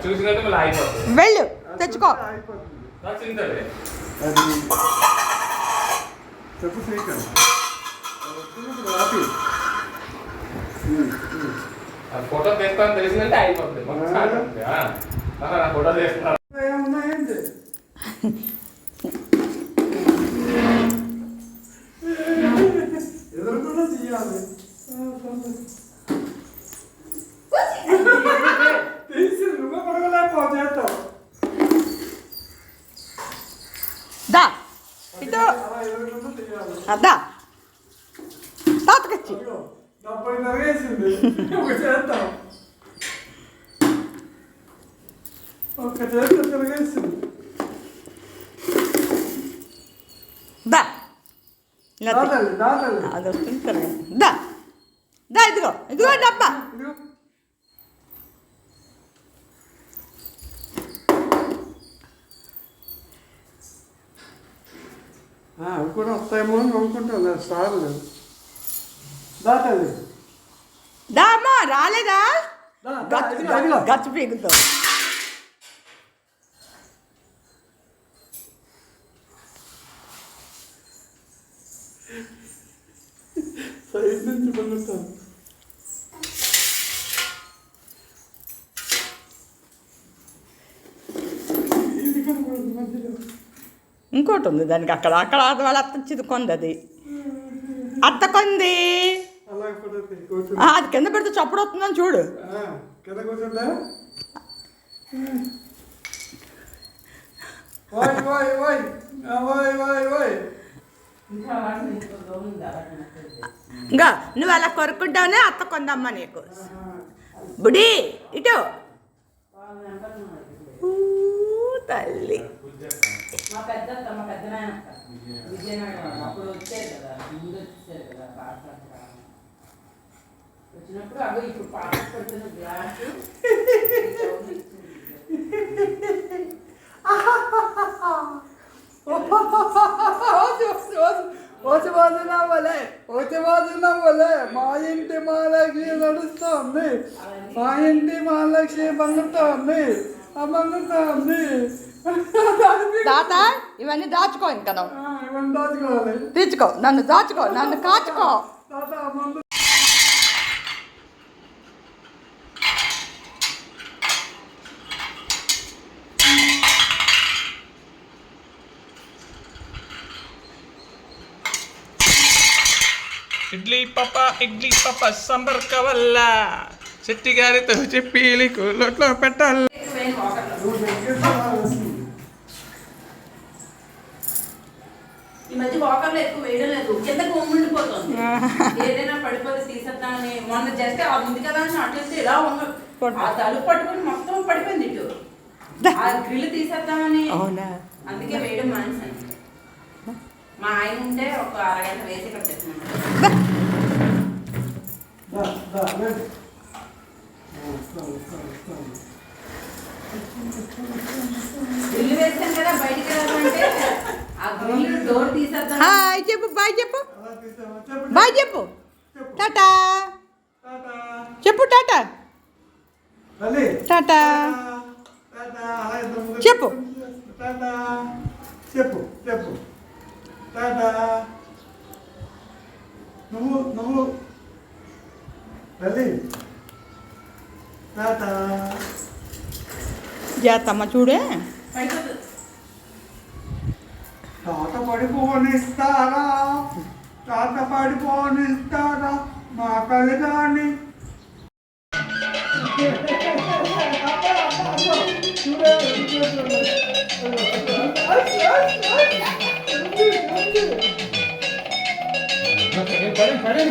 చూసినట్టు మళ్ళీ అయిపోతుంది. వెళ్ళు తెచ్చుకో. ఫోటో తెస్తాను తెలిసిందంటే అయిపోతుంది. ఫోటో తెస్తాను. ఎదురుకుండా తీయాలి. తీసి నువ్వు పడగలేకపో చేస్తావు. దా ఇటు అదా తాతకొచ్చి 70 తరగేసింది. ఒక చేస్తాం ఒక చేత తిరగేసింది. దా దాదాలి దాదాలి అది వస్తుంది తిరగండి. దా దా ఇదిగో ఇదిగో డబ్బా. అవి కూడా వస్తాయేమో అని అనుకుంటాను. సార్లు దాటాలి. దా అమ్మా రాలేదా గచ్చు పీకుతావు. సైడ్ నుంచి పండుతాను. ఇది కనపడదు మధ్యలో. ఇంకోటి ఉంది దానికి అక్కడ అక్కడ వాళ్ళ అత్త ఇచ్చింది కొంది. అది అత్త కొంది. అలాగే పడుతుంది. కూర్చుంది. అది కింద పెడితే చప్పుడు వస్తుందని చూడు. కింద కూర్చుంటా. ఓయ్ ఓయ్ ఓయ్ ఓయ్ ఓయ్ ఓయ్. ఇంకా నువ్వు అలా కొరుక్కుంటావునే అత్త కొందమ్మా నీకు. బుడి ఇటు తల్లి. మా పెద్ద నాయన విజయనగరం అప్పుడు వచ్చారు కదా, ముందు వచ్చేసారు కదా పాట వచ్చినప్పుడు అవి ఇప్పుడు పాట పడుతున్న గ్లాసు మా ఇంటి మహాలక్ష్మి నడుస్తోంది. మా ఇంటి మహాలక్ష్మి బంగుతోంది. బంగుతోంది. తాత ఇవన్నీ దాచుకో. ఇంకా ఇవన్నీ దాచుకోవాలి. తీర్చుకో నన్ను దాచుకో నన్ను కాచుకో. ఇడ్లీ పాప సంబర్క వల్ల చెట్టి గారితో చెప్పి లోట్లో పెట్టాలి. ఈ మధ్య వాకర్లో ఎక్కువ వేయడం లేదు, కిందకు ఉండిపోతుంది. ఏదైనా పడిపోతే తీసేద్దామని మొన్న చేస్తే అది ఉంది కదా అని అట్లేస్తే ఇలా ఆ తలుపు పట్టుకొని మొత్తం పడిపోయింది ఇటు. ఆ గ్రిల్ తీసేద్దామని అందుకే వేయడం మానేసాను. మా ఆయన ఉంటే ఒక అరగంట వేసి ఇక్కడ పెట్టినాను. గ్రిల్ వేసాను కదా బయటికి వెళ్ళాలంటే ఆ గ్రిల్ డోర్ తీసేద్దాం. చెప్పు బాయ్ చెప్పు. బాయ్ చెప్పు. టాటా చెప్పు. టాటా టాటా చెప్పు. చెప్పు చెప్పు టాటా. నువ్వు టాటా. జాతమ్మ చూడే. తాత పడిపోనిస్తారా మా కళగాని. పడే